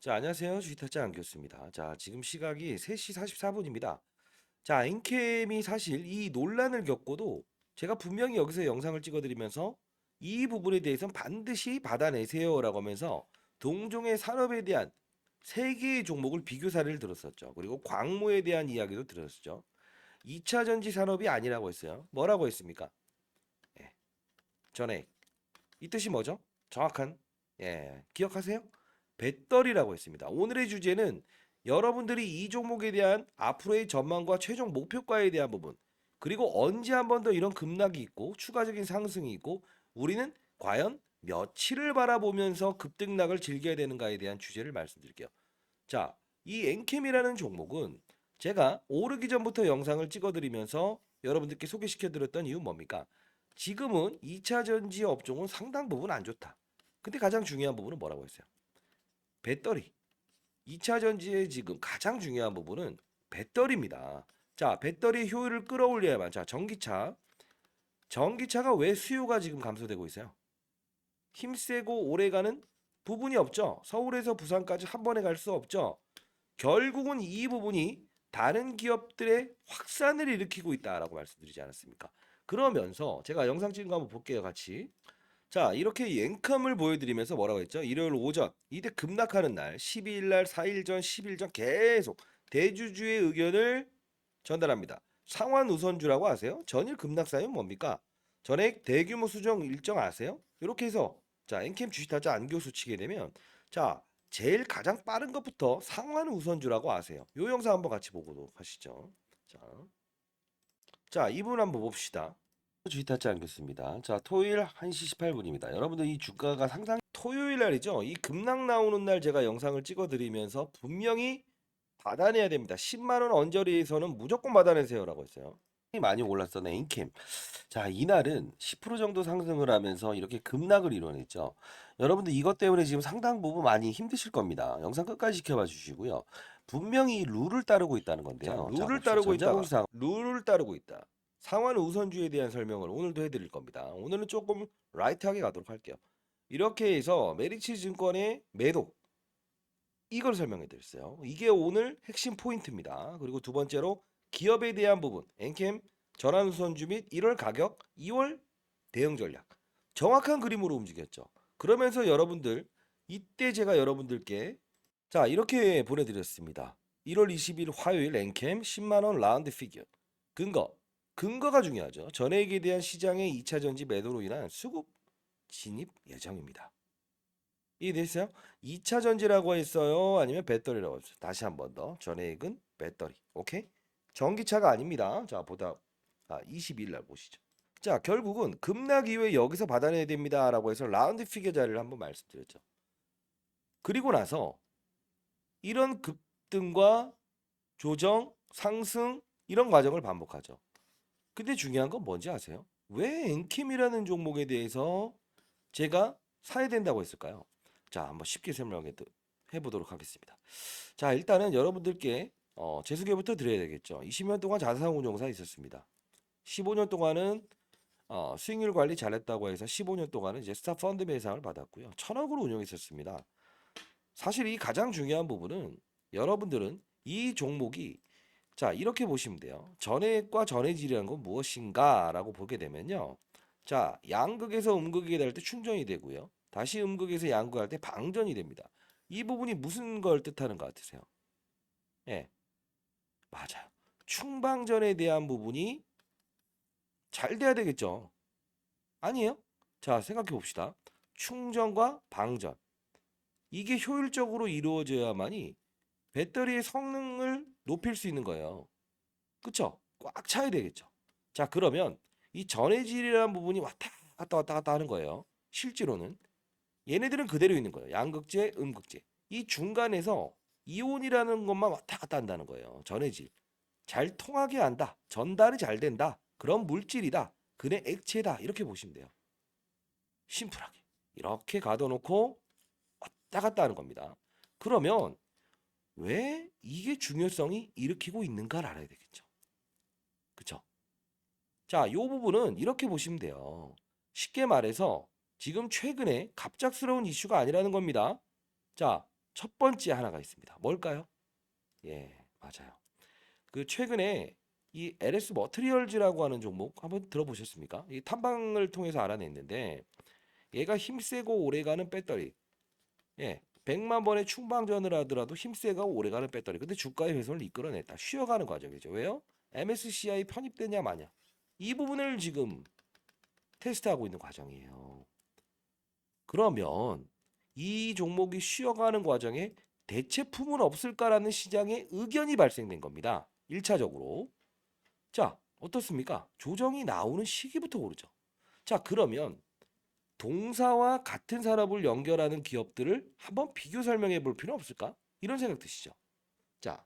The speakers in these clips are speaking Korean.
자, 안녕하세요. 주식타짜 안교수입니다. 자, 지금 시각이 3시 44분입니다. 자, 엔캠이 사실 이 논란을 겪고도 제가 분명히 여기서 영상을 찍어드리면서 이 부분에 대해서는 반드시 받아내세요라고 하면서 동종의 산업에 대한 세 개의 종목을 비교 사례를 들었었죠. 그리고 광무에 대한 이야기도 들었었죠. 2차 전지 산업이 아니라고 했어요. 뭐라고 했습니까? 예, 전에 이 뜻이 뭐죠? 정확한 기억하세요? 배터리라고 했습니다. 오늘의 주제는 여러분들이 이 종목에 대한 앞으로의 전망과 최종 목표가에 대한 부분, 그리고 언제 한 번 더 이런 급락이 있고 추가적인 상승이 있고 우리는 과연 며칠을 바라보면서 급등락을 즐겨야 되는가에 대한 주제를 말씀드릴게요. 자, 이 엔캠이라는 종목은 제가 오르기 전부터 영상을 찍어드리면서 여러분들께 소개시켜드렸던 이유는 뭡니까? 지금은 2차 전지 업종은 상당 부분 안 좋다. 근데 가장 중요한 부분은 뭐라고 했어요? 배터리. 2차 전지의 지금 가장 중요한 부분은 배터리입니다. 자, 배터리 효율을 끌어올려야만. 자, 전기차. 전기차가 왜 수요가 지금 감소되고 있어요? 힘세고 오래가는 부분이 없죠. 서울에서 부산까지 한 번에 갈 수 없죠. 결국은 이 부분이 다른 기업들의 확산을 일으키고 있다라고 말씀드리지 않았습니까? 그러면서 제가 영상 찍은 거 한번 볼게요, 같이. 자, 이렇게 엔컴을 보여드리면서 뭐라고 했죠? 일요일 오전 이때 급락하는 날 12일 날 4일 전 10일 전 계속 대주주의 의견을 전달합니다. 상환 우선주라고 아세요? 전일 급락 사유는 뭡니까? 전액 대규모 수정 일정 아세요? 이렇게 해서 자, 엔캠 주식타자 안교수 치게 되면 자, 제일 가장 빠른 것부터 상환 우선주라고 아세요. 요 영상 한번 같이 보도록 하시죠. 자, 이분 한번 봅시다. 주식타짜 않겠습니다. 자, 토요일 1시 18분입니다. 여러분들 이 주가가 상당히 토요일 날이죠. 이 급락 나오는 날 제가 영상을 찍어드리면서 분명히 받아내야 됩니다. 10만 원 언저리에서는 무조건 받아내세요라고 했어요. 많이 올랐었네, 인캠. 자, 이날은 10% 정도 상승을 하면서 이렇게 급락을 이뤄냈죠. 여러분들 이것 때문에 지금 상당 부분 많이 힘드실 겁니다. 영상 끝까지 지켜봐 주시고요. 분명히 룰을 따르고 있다는 건데요. 자, 룰을 따르고 있다가 룰을 따르고 있다. 상환 우선주에 대한 설명을 오늘도 해드릴 겁니다. 오늘은 조금 라이트하게 가도록 할게요. 이렇게 해서 메리츠 증권의 매도 이걸 설명해 드렸어요. 이게 오늘 핵심 포인트입니다. 그리고 두 번째로 기업에 대한 부분 엔캠 전환 우선주 및 1월 가격 2월 대응 전략 정확한 그림으로 움직였죠. 그러면서 여러분들 이때 제가 여러분들께 자 이렇게 보내드렸습니다. 1월 20일 화요일 엔캠 10만원 라운드 피겨 근거가 중요하죠. 전액에 대한 시장의 2차 전지 매도로 인한 수급 진입 예정입니다. 이해됐어요? 2차 전지라고 했어요? 아니면 배터리라고 했어요? 다시 한 번 더. 전액은 배터리. 오케이? 전기차가 아닙니다. 자, 20일 날 보시죠. 자, 결국은 급락 이후에 여기서 받아내야 됩니다라고 해서 라운드 피겨 자리를 한번 말씀드렸죠. 그리고 나서 이런 급등과 조정, 상승 이런 과정을 반복하죠. 근데 중요한 건 뭔지 아세요? 왜 엔킴이라는 종목에 대해서 제가 사야 된다고 했을까요? 자, 한번 쉽게 설명해 보도록 하겠습니다. 자, 일단은 여러분들께 재소개부터 드려야 되겠죠. 20년 동안 자산운용사 있었습니다. 15년 동안은 수익률 관리 잘했다고 해서 15년 동안은 이제 스타펀드 매상을 받았고요. 1,000억으로 운영했었습니다. 사실 이 가장 중요한 부분은 여러분들은 이 종목이 자, 이렇게 보시면 돼요. 전해액과 전해질이라는 건 무엇인가라고 보게 되면요. 자, 양극에서 음극에 될 때 충전이 되고요. 다시 음극에서 양극할 때 방전이 됩니다. 이 부분이 무슨 걸 뜻하는 것 같으세요? 예, 맞아요. 충방전에 대한 부분이 잘 돼야 되겠죠. 아니에요? 자, 생각해 봅시다. 충전과 방전. 이게 효율적으로 이루어져야만이 배터리의 성능을 높일 수 있는 거예요. 그쵸? 꽉 차야 되겠죠. 자, 그러면 이 전해질이라는 부분이 왔다 갔다 하는 거예요. 실제로는 얘네들은 그대로 있는 거예요. 양극재, 음극재. 이 중간에서 이온이라는 것만 왔다 갔다 한다는 거예요. 전해질. 잘 통하게 한다. 전달이 잘 된다. 그런 물질이다. 그네 액체다. 이렇게 보시면 돼요. 심플하게. 이렇게 가둬놓고 왔다 갔다 하는 겁니다. 그러면 왜 이게 중요성이 일으키고 있는가를 알아야 되겠죠. 그쵸? 자, 요 부분은 이렇게 보시면 돼요. 쉽게 말해서 지금 최근에 갑작스러운 이슈가 아니라는 겁니다. 자, 첫 번째 하나가 있습니다. 뭘까요? 예, 맞아요. 그 최근에 이 LS 머트리얼즈라고 하는 종목 한번 들어보셨습니까? 이 탐방을 통해서 알아냈는데 얘가 힘세고 오래가는 배터리. 예. 100만 번의 충방전을 하더라도 힘세고 오래가는 배터리. 근데 주가의 훼손을 이끌어냈다. 쉬어가는 과정이죠. 왜요? MSCI 편입되냐 마냐. 이 부분을 지금 테스트하고 있는 과정이에요. 그러면 이 종목이 쉬어가는 과정에 대체품은 없을까라는 시장의 의견이 발생된 겁니다. 1차적으로. 자, 어떻습니까? 조정이 나오는 시기부터 오르죠. 자, 그러면 동사와 같은 산업을 연결하는 기업들을 한번 비교 설명해 볼 필요 없을까? 이런 생각 드시죠? 자,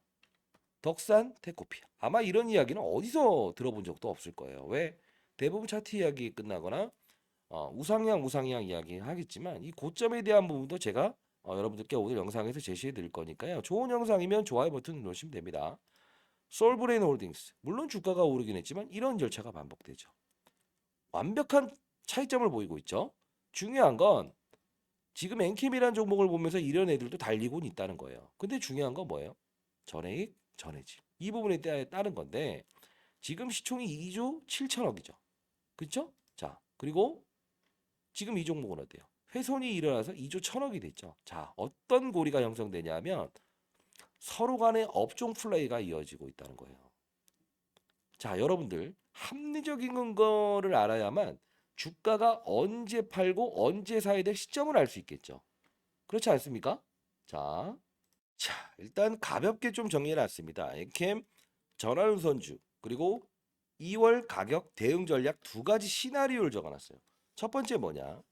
덕산, 테코피. 아마 이런 이야기는 어디서 들어본 적도 없을 거예요. 왜? 대부분 차트 이야기 끝나거나 우상향 이야기 하겠지만 이 고점에 대한 부분도 제가 여러분들께 오늘 영상에서 제시해 드릴 거니까요. 좋은 영상이면 좋아요 버튼 누르시면 됩니다. 솔브레인 홀딩스. 물론 주가가 오르긴 했지만 이런 절차가 반복되죠. 완벽한 차이점을 보이고 있죠. 중요한 건 지금 엔캠이라는 종목을 보면서 이런 애들도 달리고는 있다는 거예요. 근데 중요한 건 뭐예요? 전해익, 전해질. 이 부분에 따른 건데 지금 시총이 2조 7천억이죠. 그렇죠? 자, 그리고 지금 이 종목은 어때요? 훼손이 일어나서 2조 1천억이 됐죠. 자, 어떤 고리가 형성되냐면 서로 간의 업종 플레이가 이어지고 있다는 거예요. 자, 여러분들 합리적인 거를 알아야만 주가가 언제 팔고 언제 사야 될 시점을 알 수 있겠죠. 그렇지 않습니까? 자, 일단 가볍게 좀 정리해 놨습니다. 엔캠 전환우선주 그리고 2월 가격 대응 전략 두 가지 시나리오를 적어놨어요. 첫 번째 뭐냐?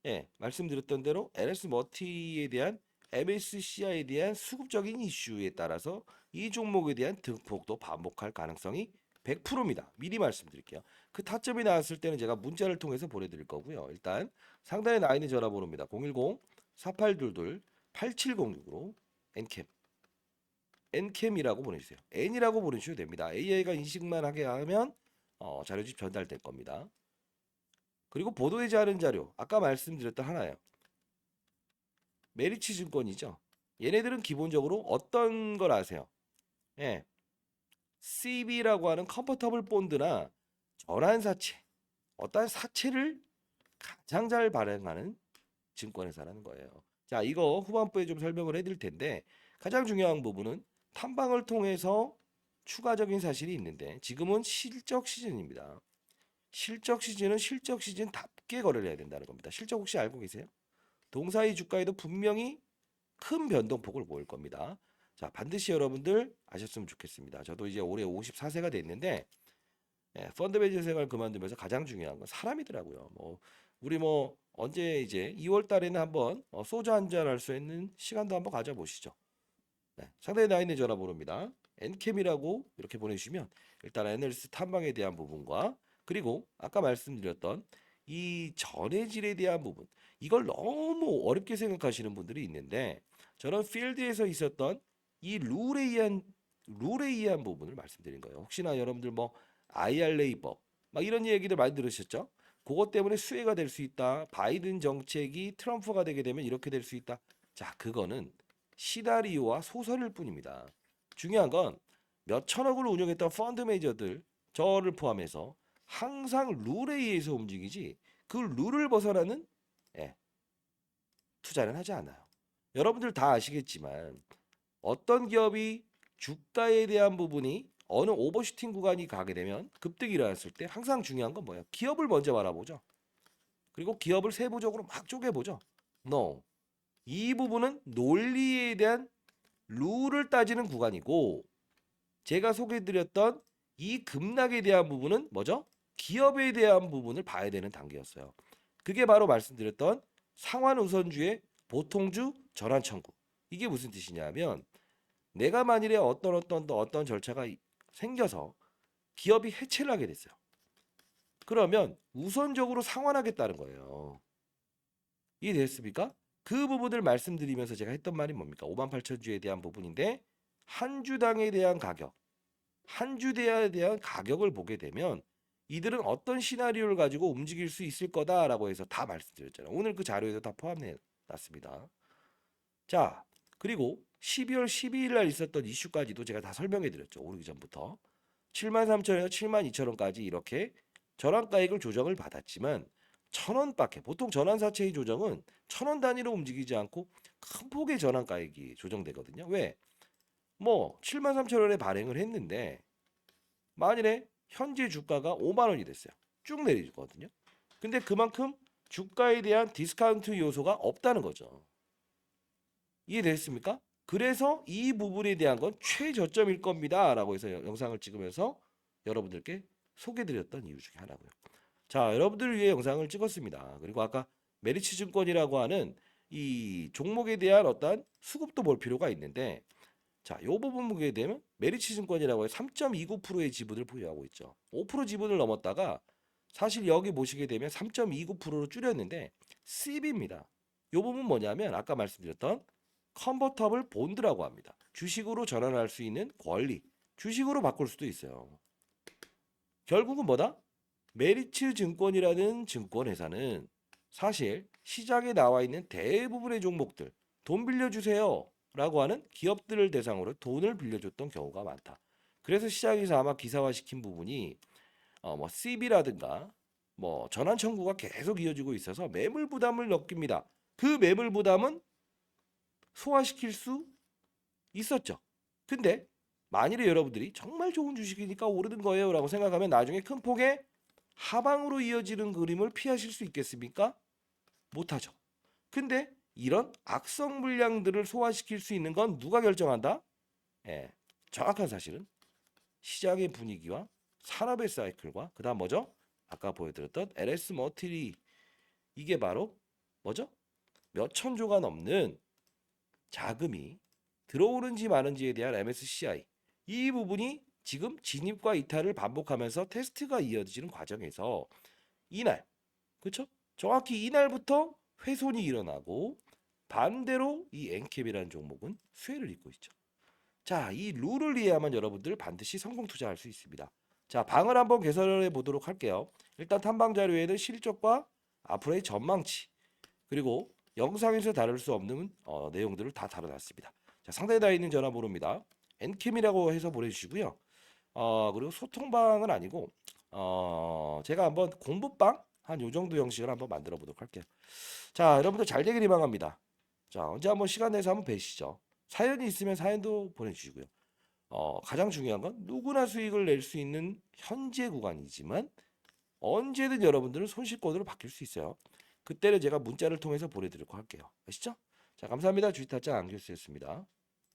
예, 말씀드렸던 대로 LS 머티에 대한 MSCI에 대한 수급적인 이슈에 따라서 이 종목에 대한 등폭도 반복할 가능성이 100%입니다. 미리 말씀드릴게요. 그 타점이 나왔을 때는 제가 문자를 통해서 보내드릴 거고요. 일단 상단에 나와 있는 전화번호입니다. 010-4822-8706으로 엔캠 N캠이라고 보내주세요. N이라고 보내주셔도 됩니다. AI가 인식만 하게 하면 자료집 전달될 겁니다. 그리고 보도되지 않은 자료 아까 말씀드렸던 하나예요. 메리츠 증권이죠. 얘네들은 기본적으로 어떤 걸 아세요? 예, CB라고 하는 컨버터블 본드나 전환사채 어떤 사채를 가장 잘 발행하는 증권회사라는 거예요. 자, 이거 후반부에 좀 설명을 해드릴 텐데 가장 중요한 부분은 탐방을 통해서 추가적인 사실이 있는데 지금은 실적 시즌입니다. 실적 시즌은 실적 시즌답게 거래를 해야 된다는 겁니다. 실적 혹시 알고 계세요? 동사의 주가에도 분명히 큰 변동폭을 보일 겁니다. 자, 반드시 여러분들 아셨으면 좋겠습니다. 저도 이제 올해 54세가 됐는데 펀드 매니저 생활 그만두면서 가장 중요한 건 사람이더라고요. 우리 언제 이제 2월 달에는 한번 소주 한잔 할 수 있는 시간도 한번 가져보시죠. 네, 상단에 나와 있는 전화번호입니다. 엔캠이라고 이렇게 보내주시면 일단 애널리스트 탐방에 대한 부분과 그리고 아까 말씀드렸던 이 전해질에 대한 부분 이걸 너무 어렵게 생각하시는 분들이 있는데 저는 필드에서 있었던 이 룰에 의한 부분을 말씀드린 거예요. 혹시나 여러분들 IRA법 막 이런 얘기들 많이 들으셨죠? 그것 때문에 수혜가 될 수 있다. 바이든 정책이 트럼프가 되게 되면 이렇게 될 수 있다. 자, 그거는 시나리오와 소설일 뿐입니다. 중요한 건 몇 천억을 운용했던 펀드 매니저들 저를 포함해서 항상 룰에 의해서 움직이지 그 룰을 벗어나는 예, 투자는 하지 않아요. 여러분들 다 아시겠지만 어떤 기업이 주가에 대한 부분이 어느 오버슈팅 구간이 가게 되면 급등이 일어났을 때 항상 중요한 건 뭐예요? 기업을 먼저 바라보죠. 그리고 기업을 세부적으로 막 쪼개보죠. No. 이 부분은 논리에 대한 룰을 따지는 구간이고 제가 소개해드렸던 이 급락에 대한 부분은 뭐죠? 기업에 대한 부분을 봐야 되는 단계였어요. 그게 바로 말씀드렸던 상환 우선주의 보통주 전환 청구. 이게 무슨 뜻이냐면 내가 만일에 어떤 절차가 생겨서 기업이 해체를 하게 됐어요. 그러면 우선적으로 상환하겠다는 거예요. 이해됐습니까? 그 부분을 말씀드리면서 제가 했던 말이 뭡니까? 58,000주에 대한 부분인데 한 주당에 대한 가격, 한 주대에 대한 가격을 보게 되면 이들은 어떤 시나리오를 가지고 움직일 수 있을 거다라고 해서 다 말씀드렸잖아요. 오늘 그 자료에도 다 포함해 놨습니다. 자, 그리고 12월 12일 날 있었던 이슈까지도 제가 다 설명해 드렸죠. 오르기 전부터. 73,000원에서 72,000원까지 이렇게 전환가액을 조정을 받았지만 1,000원밖에 보통 전환사채의 조정은 1,000원 단위로 움직이지 않고 큰 폭의 전환가액이 조정되거든요. 왜? 뭐 73,000원에 발행을 했는데 만일에 현재 주가가 5만 원이 됐어요. 쭉 내리거든요. 근데 그만큼 주가에 대한 디스카운트 요소가 없다는 거죠. 이해됐습니까? 그래서 이 부분에 대한 건 최저점일 겁니다. 라고 해서 영상을 찍으면서 여러분들께 소개드렸던 이유 중에 하나고요. 자, 여러분들을 위해 영상을 찍었습니다. 그리고 아까 메리츠 증권이라고 하는 이 종목에 대한 어떤 수급도 볼 필요가 있는데 자, 요 부분 보게 되면 메리츠 증권이라고 해서 3.29%의 지분을 보유하고 있죠. 5% 지분을 넘었다가 사실 여기 보시게 되면 3.29%로 줄였는데 CB입니다. 요 부분 뭐냐면 아까 말씀드렸던 컨버터블 본드라고 합니다. 주식으로 전환할 수 있는 권리. 주식으로 바꿀 수도 있어요. 결국은 뭐다? 메리츠 증권이라는 증권회사는 사실 시장에 나와 있는 대부분의 종목들 돈 빌려주세요 라고 하는 기업들을 대상으로 돈을 빌려줬던 경우가 많다. 그래서 시장에서 아마 기사화시킨 부분이 뭐 CB라든가 뭐 전환 청구가 계속 이어지고 있어서 매물 부담을 느낍니다. 그 매물 부담은 소화시킬 수 있었죠. 근데 만일에 여러분들이 정말 좋은 주식이니까 오르는 거예요 라고 생각하면 나중에 큰 폭의 하방으로 이어지는 그림을 피하실 수 있겠습니까? 못하죠. 근데 이런 악성 물량들을 소화시킬 수 있는 건 누가 결정한다? 예, 정확한 사실은 시장의 분위기와 산업의 사이클과 그 다음 뭐죠? 아까 보여드렸던 LS 머티리 이게 바로 뭐죠? 몇 천조가 넘는 자금이 들어오는지 마는지에 대한 MSCI 이 부분이 지금 진입과 이탈을 반복하면서 테스트가 이어지는 과정에서 이날 그렇죠? 정확히 이날부터 훼손이 일어나고 반대로 이 엔캡이라는 종목은 수혜를 입고 있죠. 자, 이 룰을 이해하면 여러분들 반드시 성공 투자할 수 있습니다. 자, 방을 한번 개설해 보도록 할게요. 일단 탐방 자료에는 실적과 앞으로의 전망치 그리고 영상에서 다룰 수 없는 내용들을 다 다뤄놨습니다. 자, 상단에 다 있는 전화번호입니다. 엔캠이라고 해서 보내주시고요. 그리고 소통방은 아니고 제가 한번 공부방 한 요 정도 형식을 한번 만들어 보도록 할게요. 자, 여러분들 잘 되길 희망합니다. 자, 언제 한번 시간 내서 한번 뵈시죠. 사연이 있으면 사연도 보내주시고요. 가장 중요한 건 누구나 수익을 낼 수 있는 현재 구간이지만 언제든 여러분들은 손실권으로 바뀔 수 있어요. 그때는 제가 문자를 통해서 보내드리고 할게요. 아시죠? 자, 감사합니다. 주식타짜 안교수였습니다.